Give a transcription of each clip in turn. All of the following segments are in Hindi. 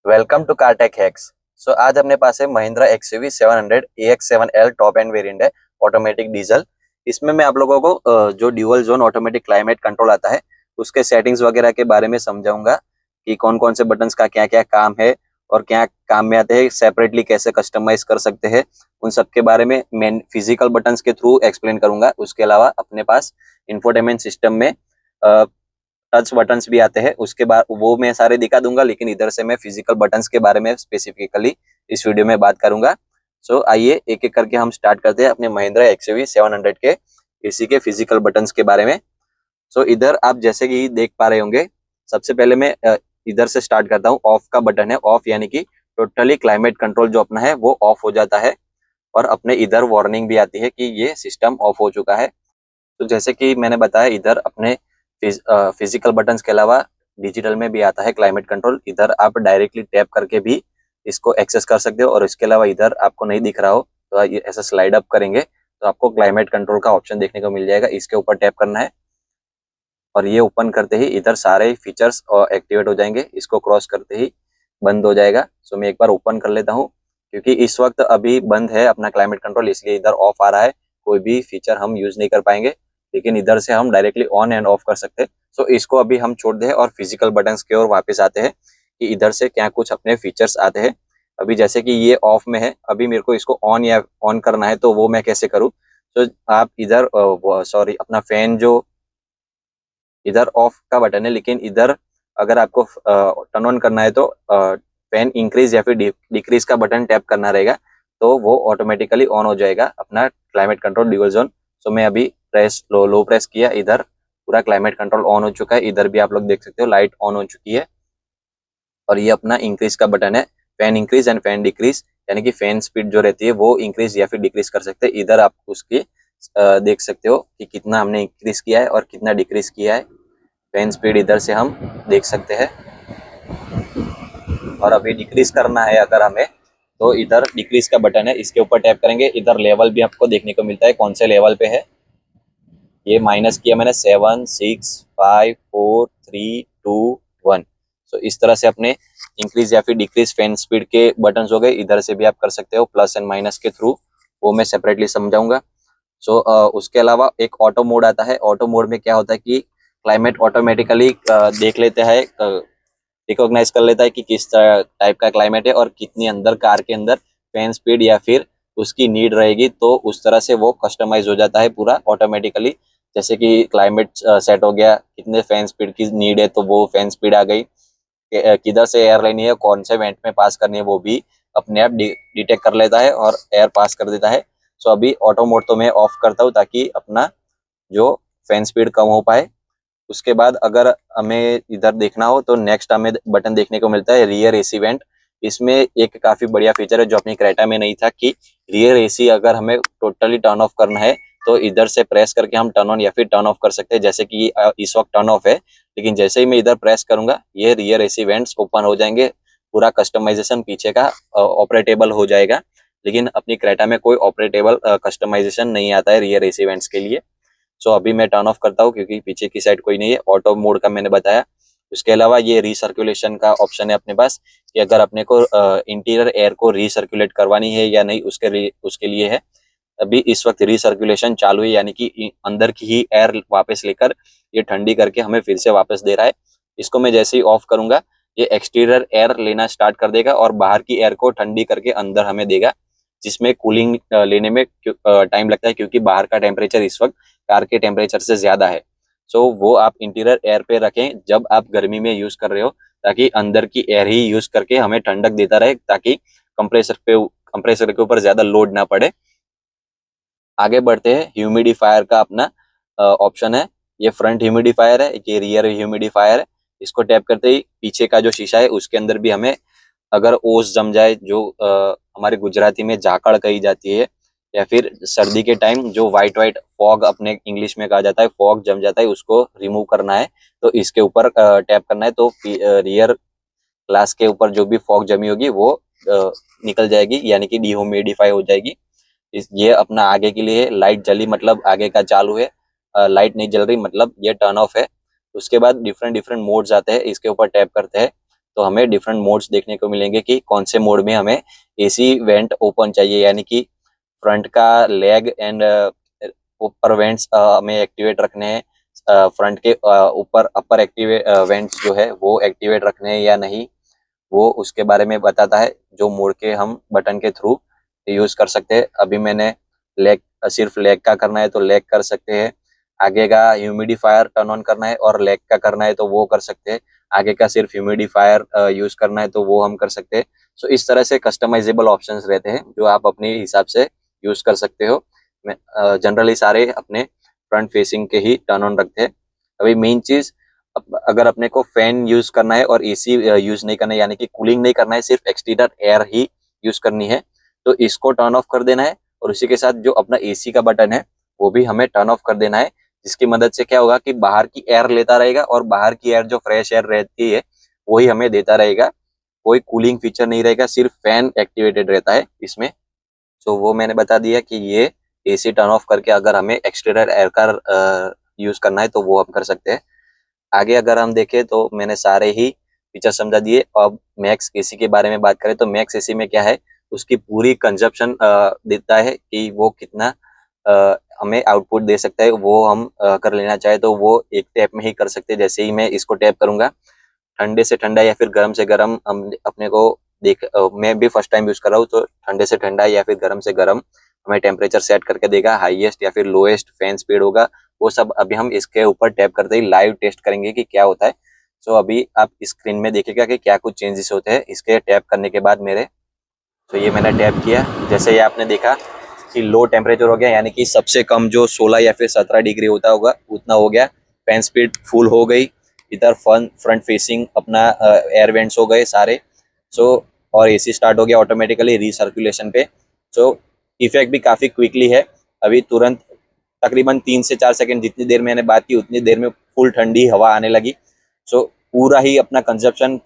Welcome to Cartech hacks. So आज अपने पास है Mahindra XUV 700 AX7L top end variant है, ऑटोमेटिक डीजल। इसमें मैं आप लोगों को जो dual zone automatic climate control आता है उसके सेटिंग्स वगैरह के बारे में समझाऊंगा कि कौन कौन से बटन्स का क्या क्या काम है और क्या काम में आते हैं, सेपरेटली कैसे कस्टमाइज कर सकते हैं, उन सब के बारे में मैं फिजिकल बटन्स के थ्रू एक्सप्लेन करूंगा। उसके अलावा अपने पास इंफोटेनमेंट सिस्टम में टच बटन्स भी आते हैं, उसके बाद वो मैं सारे दिखा दूंगा, लेकिन इधर से मैं फिजिकल बटन्स के बारे में स्पेसिफिकली इस वीडियो में बात करूंगा। सो आइए एक एक करके हम स्टार्ट करते हैं अपने महिंद्रा एक्सयूवी 700 के एसी के फिजिकल बटन्स के बारे में। सो इधर आप जैसे कि देख पा रहे होंगे, सबसे पहले मैं इधर से स्टार्ट करता हूँ। ऑफ का बटन है, ऑफ यानी कि टोटली क्लाइमेट कंट्रोल जो अपना है वो ऑफ हो जाता है और अपने इधर वार्निंग भी आती है कि ये सिस्टम ऑफ हो चुका है। तो जैसे कि मैंने बताया, इधर अपने फिजिकल बटन्स के अलावा डिजिटल में भी आता है क्लाइमेट कंट्रोल। इधर आप डायरेक्टली टैप करके भी इसको एक्सेस कर सकते हो, और इसके अलावा इधर आपको नहीं दिख रहा हो तो ऐसा स्लाइड अप करेंगे तो आपको क्लाइमेट कंट्रोल का ऑप्शन देखने को मिल जाएगा। इसके ऊपर टैप करना है और ये ओपन करते ही इधर सारे फीचर्स एक्टिवेट हो जाएंगे। इसको क्रॉस करते ही बंद हो जाएगा। सो मैं एक बार ओपन कर लेता हूँ, क्योंकि इस वक्त अभी बंद है अपना क्लाइमेट कंट्रोल, इसलिए इधर ऑफ आ रहा है। कोई भी फीचर हम यूज नहीं कर पाएंगे, लेकिन इधर से हम डायरेक्टली ऑन एंड ऑफ कर सकते हैं। सो इसको अभी हम छोड़ दें और फिजिकल बटन्स की ओर वापस आते हैं कि इधर से क्या कुछ अपने फीचर्स आते हैं। अभी जैसे कि ये ऑफ में है, अभी मेरे को इसको ऑन या ऑन करना है, तो वो मैं कैसे करूँ? तो आप इधर अपना फैन जो इधर ऑफ का बटन है, लेकिन इधर अगर आपको टर्न ऑन करना है तो फैन इंक्रीज या फिर डिक्रीज का बटन टैप करना रहेगा, तो वो ऑटोमेटिकली ऑन हो जाएगा अपना क्लाइमेट कंट्रोल ड्यूअल जोन। सो मैं अभी प्रेस लो प्रेस किया, इधर पूरा क्लाइमेट कंट्रोल ऑन हो चुका है। इधर भी आप लोग देख सकते हो लाइट ऑन हो चुकी है, और ये अपना इंक्रीज का बटन है, fan increase and fan decrease, यानी कि फैन स्पीड जो रहती है वो इंक्रीज या फिर डिक्रीज कर सकते हैं। इधर आप उसकी देख सकते हो कि कितना हमने इंक्रीज किया है और कितना डिक्रीज किया है। फैन स्पीड इधर से हम देख सकते हैं, और अभी डिक्रीज करना है अगर हमें, तो इधर डिक्रीज का बटन है, इसके ऊपर टैप करेंगे। इधर लेवल भी आपको देखने को मिलता है कौन से लेवल पे है। ये माइनस किया मैंने 7 6 5 4 3 2 1। सो इस तरह से अपने इंक्रीज या फिर डिक्रीज फैन स्पीड के बटन हो गए। इधर से भी आप कर सकते हो प्लस एंड माइनस के थ्रू, वो मैं सेपरेटली समझाऊंगा। सो उसके अलावा एक ऑटो मोड आता है। ऑटो मोड में क्या होता है कि क्लाइमेट ऑटोमेटिकली देख लेते हैं, रिकॉग्नाइज कर लेता है कि किस टाइप का क्लाइमेट है और कितनी अंदर कार के अंदर फैन स्पीड या फिर उसकी नीड रहेगी, तो उस तरह से वो कस्टमाइज हो जाता है पूरा ऑटोमेटिकली। जैसे कि क्लाइमेट सेट हो गया, कितने फैन स्पीड की नीड है तो वो फैन स्पीड आ गई, किधर से एयर लेनी है, कौन से वेंट में पास करनी है, वो भी अपने आप डिटेक्ट कर लेता है और एयर पास कर देता है। सो अभी ऑटो मोड तो मैं ऑफ करता हूँ ताकि अपना जो फैन स्पीड कम हो पाए। उसके बाद अगर हमें इधर देखना हो तो नेक्स्ट हमें बटन देखने को मिलता है रियर एसी वेंट। इसमें एक काफी बढ़िया फीचर है जो अपनी क्रेटा में नहीं था, कि रियर एसी अगर हमें टोटली टर्न ऑफ करना है तो इधर से प्रेस करके हम टर्न ऑन या फिर टर्न ऑफ कर सकते हैं। जैसे कि इस वक्त टर्न ऑफ है, लेकिन जैसे ही मैं इधर प्रेस करूंगा ये रियर एसी वेंट्स ओपन हो जाएंगे, पूरा कस्टमाइजेशन पीछे का ऑपरेटेबल हो जाएगा। लेकिन अपनी क्रेटा में कोई ऑपरेटेबल कस्टमाइजेशन नहीं आता है रियर एसी वेंट्स के लिए। सो अभी मैं टर्न ऑफ करता हूँ क्योंकि पीछे की साइड कोई नहीं है। ऑटो मोड का मैंने बताया। उसके अलावा ये रीसर्कुलेशन का ऑप्शन है अपने पास, कि अगर अपने को इंटीरियर एयर को रीसर्कुलेट करवानी है या नहीं, उसके लिए है। अभी इस वक्त रीसर्कुलेशन चालू है, यानी कि अंदर की ही एयर वापस लेकर ये ठंडी करके हमें फिर से वापस दे रहा है। इसको मैं जैसे ही ऑफ करूंगा ये एक्सटीरियर एयर लेना स्टार्ट कर देगा और बाहर की एयर को ठंडी करके अंदर हमें देगा, जिसमें कूलिंग लेने में टाइम लगता है, क्योंकि बाहर का टेम्परेचर इस वक्त कार के टेम्परेचर से ज्यादा है। सो वो आप इंटीरियर एयर पे रखें जब आप गर्मी में यूज कर रहे हो, ताकि अंदर की एयर ही यूज करके हमें ठंडक देता रहे, ताकि कंप्रेसर के ऊपर ज्यादा लोड ना पड़े। आगे बढ़ते हैं, ह्यूमिडिफायर का अपना ऑप्शन है। ये फ्रंट ह्यूमिडिफायर है, ये रियर ह्यूमिडिफायर है। इसको टैप करते ही पीछे का जो शीशा है उसके अंदर भी हमें अगर ओस जम जाए, जो हमारी गुजराती में जाकड़ कही जाती है, या फिर सर्दी के टाइम जो व्हाइट व्हाइट फॉग अपने इंग्लिश में कहा जाता है, फॉग जम जाता है, उसको रिमूव करना है तो इसके ऊपर टैप करना है। तो रियर ग्लास के ऊपर जो भी फॉग जमी होगी वो निकल जाएगी, यानी कि डिह्यूमिडिफाई हो जाएगी। ये अपना आगे के लिए लाइट जली मतलब आगे का चालू है, लाइट नहीं जल रही मतलब ये टर्न ऑफ है। उसके बाद डिफरेंट डिफरेंट मोड्स आते हैं, इसके ऊपर टैप करते हैं तो हमें डिफरेंट मोड्स देखने को मिलेंगे कि कौन से मोड में हमें एसी वेंट ओपन चाहिए, यानी कि फ्रंट का लेग एंड ऊपर वेंट्स हमें एक्टिवेट रखने हैं, फ्रंट के ऊपर अपर एक्टिवेट वेंट्स जो है वो एक्टिवेट रखने हैं या नहीं, वो उसके बारे में बताता है, जो मोड के हम बटन के थ्रू यूज कर सकते हैं। अभी मैंने लेग, सिर्फ लेग का करना है तो लेग कर सकते हैं, आगे का ह्यूमिडिफायर टर्न ऑन करना है और लेग का करना है तो वो कर सकते हैं, आगे का सिर्फ ह्यूमिडिफायर यूज करना है तो वो हम कर सकते हैं। सो इस तरह से कस्टमाइजेबल ऑप्शंस रहते हैं जो आप अपने हिसाब से यूज कर सकते हो। जनरली सारे अपने फ्रंट फेसिंग के ही टर्न ऑन रखते हैं। अभी मेन चीज, अगर अपने को फैन यूज करना है और एसी यूज नहीं करना है, यानी कि कूलिंग नहीं करना है, सिर्फ एक्सटीरियर एयर ही यूज करनी है, तो इसको टर्न ऑफ कर देना है और उसी के साथ जो अपना एसी का बटन है वो भी हमें टर्न ऑफ कर देना है, जिसकी मदद से क्या होगा कि बाहर की एयर लेता रहेगा और बाहर की एयर जो फ्रेश एयर रहती है वही हमें देता रहेगा, कोई कूलिंग फीचर नहीं रहेगा, सिर्फ फैन एक्टिवेटेड रहता है इसमें। तो वो मैंने बता दिया कि ये एसी टर्न ऑफ करके अगर हमें एक्सटीरियर एयर का यूज करना है तो वो हम कर सकते हैं। आगे अगर हम देखें तो मैंने सारे ही फीचर समझा दिए। अब मैक्स एसी के बारे में बात करें तो मैक्स एसी में क्या है, उसकी पूरी कंजप्शन देता है कि वो कितना हमें आउटपुट दे सकता है, वो हम कर लेना चाहे तो वो एक टैप में ही कर सकते हैं। जैसे ही मैं इसको टैप करूंगा, ठंडे से ठंडा या फिर गर्म से गर्म हम अपने को मैं भी फर्स्ट टाइम यूज कर रहा हूँ, तो ठंडे से ठंडा या फिर गर्म से गर्म हमें टेम्परेचर सेट करके देगा, हाईएस्ट या फिर लोएस्ट फैन स्पीड होगा, वो सब अभी हम इसके ऊपर टैप करते ही लाइव टेस्ट करेंगे कि क्या होता है। सो अभी आप स्क्रीन में देखिएगा कि क्या कुछ चेंजेस होते हैं इसके टैप करने के बाद मेरे। तो ये मैंने टैप किया, जैसे ये आपने देखा कि लो टेम्परेचर हो गया, यानी कि सबसे कम जो 16 या फिर 17 डिग्री होता होगा उतना हो गया, फैन स्पीड फुल हो गई, इधर फ्रंट फेसिंग अपना एयर वेंट्स हो गए सारे। सो और एसी स्टार्ट हो गया ऑटोमेटिकली रीसर्कुलेशन पे। सो इफेक्ट भी काफ़ी क्विकली है, अभी तुरंत तकरीबन 3 से 4 सेकंड जितनी देर मैंने बात की उतनी देर में फुल ठंडी हवा आने लगी। सो पूरा ही अपना कंजप्शन,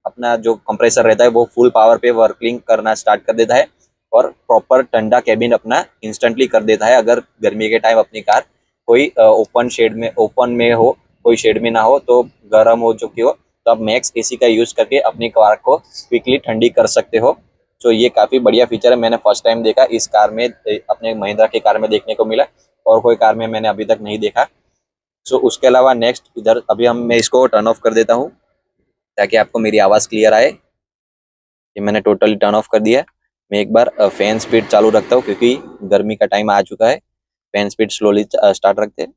अपना जो कंप्रेसर रहता है वो फुल पावर पे वर्किंग करना स्टार्ट कर देता है और प्रॉपर ठंडा कैबिन अपना इंस्टेंटली कर देता है। अगर गर्मी के टाइम अपनी कार कोई ओपन में हो, कोई शेड में ना हो, तो गर्म हो चुकी हो, तो आप मैक्स एसी का यूज करके अपनी कार को क्विकली ठंडी कर सकते हो। तो ये काफ़ी बढ़िया फीचर है, मैंने फर्स्ट टाइम देखा इस कार में, अपने महिंद्रा की कार में देखने को मिला और कोई कार में मैंने अभी तक नहीं देखा। सो उसके अलावा नेक्स्ट इधर अभी मैं इसको टर्न ऑफ कर देता हूँ ताकि आपको मेरी आवाज़ क्लियर आए। ये मैंने टोटली टर्न ऑफ कर दिया है। मैं एक बार फैन स्पीड चालू रखता हूँ क्योंकि गर्मी का टाइम आ चुका है, फैन स्पीड स्लोली स्टार्ट रखते हैं।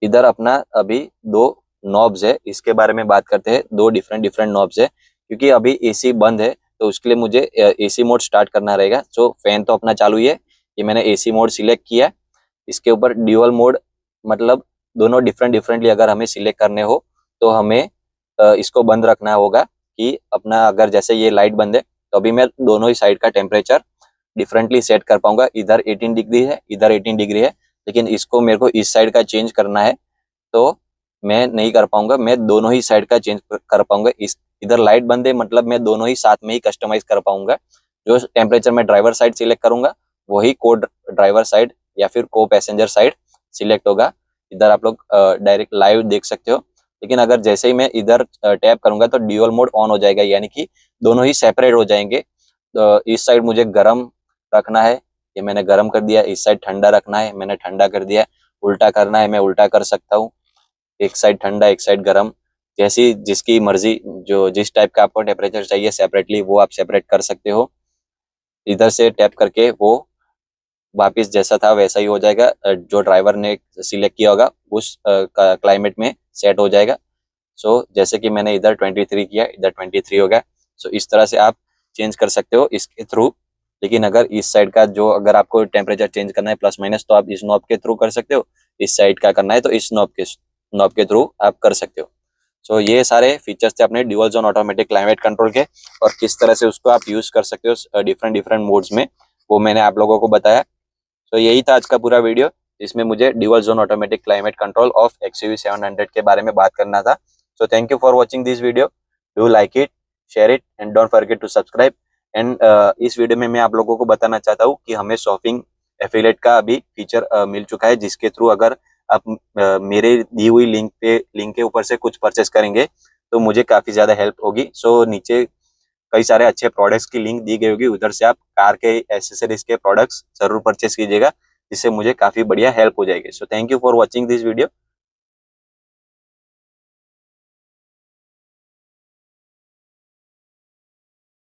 इधर अपना अभी दो नॉब्स है, इसके बारे में बात करते हैं। दो डिफरेंट डिफरेंट नॉब्स है क्योंकि अभी एसी बंद है, तो उसके लिए मुझे एसी मोड स्टार्ट करना रहेगा। सो फैन तो अपना चालू ही है, ये मैंने एसी मोड सिलेक्ट किया। इसके ऊपर ड्यूअल मोड, मतलब दोनों डिफरेंट डिफरेंटली अगर हमें सिलेक्ट करने हो तो हमें इसको बंद रखना होगा कि अपना, अगर जैसे ये लाइट बंद है तो अभी मैं दोनों ही साइड का टेम्परेचर डिफरेंटली सेट कर पाऊंगा। इधर 18 डिग्री है, इधर 18 डिग्री है, लेकिन इसको मेरे को इस साइड का चेंज करना है तो मैं नहीं कर पाऊंगा, मैं दोनों ही साइड का चेंज कर पाऊंगा। इस इधर लाइट बंद है, मतलब मैं दोनों ही साथ में ही कस्टमाइज कर पाऊंगा। जो टेम्परेचर मैं ड्राइवर साइड सिलेक्ट करूंगा वही को ड्राइवर साइड या फिर को पैसेंजर साइड सिलेक्ट होगा। इधर आप लोग डायरेक्ट लाइव देख सकते हो, लेकिन अगर जैसे ही मैं इधर टैप करूंगा तो ड्यूअल मोड ऑन हो जाएगा, यानी कि दोनों ही सेपरेट हो जाएंगे। तो इस साइड मुझे गर्म रखना है, ये मैंने गर्म कर दिया, इस साइड ठंडा रखना है, मैंने ठंडा कर दिया, उल्टा करना है मैं उल्टा कर सकता हूँ, एक साइड ठंडा एक साइड गर्म, जैसी जिसकी मर्जी, जो जिस टाइप का आपको टेम्परेचर चाहिए सेपरेटली वो आप सेपरेट कर सकते हो। इधर से टैप करके वो वापस जैसा था वैसा ही हो जाएगा, जो ड्राइवर ने सिलेक्ट किया होगा उस क्लाइमेट में सेट हो जाएगा। सो जैसे कि मैंने इधर 23 किया, इधर 23 हो गया। सो इस तरह से आप चेंज कर सकते हो इसके थ्रू। लेकिन अगर इस साइड का जो, अगर आपको टेम्परेचर चेंज करना है प्लस माइनस, तो आप इस नॉब के थ्रू कर सकते हो, इस साइड का करना है तो इस नॉब के थ्रू आप कर सकते हो। सो ये सारे फीचर्स थे अपने dual zone automatic climate control के, और किस तरह से उसको आप यूज कर सकते हो डिफरेंट डिफरेंट मोड्स में, वो मैंने आप लोगों को बताया। तो यही था आज का पूरा वीडियो, जिसमें मुझे dual zone automatic climate control of XUV 700 के बारे में बात करना था। So thank you for watching this video, do like it, share it and don't forget to subscribe. एंड इस वीडियो में मैं आप लोगों को बताना चाहता हूँ कि हमें शॉपिंग एफिलिएट का अभी फीचर मिल चुका है, जिसके थ्रू अगर आप मेरे दी हुई लिंक के ऊपर से कुछ परचेस करेंगे तो मुझे काफी ज्यादा हेल्प होगी। सो नीचे कई सारे अच्छे प्रोडक्ट्स की लिंक दी गई होगी, उधर से आप कार के एसेसरीज के प्रोडक्ट्स जरूर परचेस कीजिएगा, जिससे मुझे काफी बढ़िया हेल्प हो जाएगी। सो thank you for watching this video.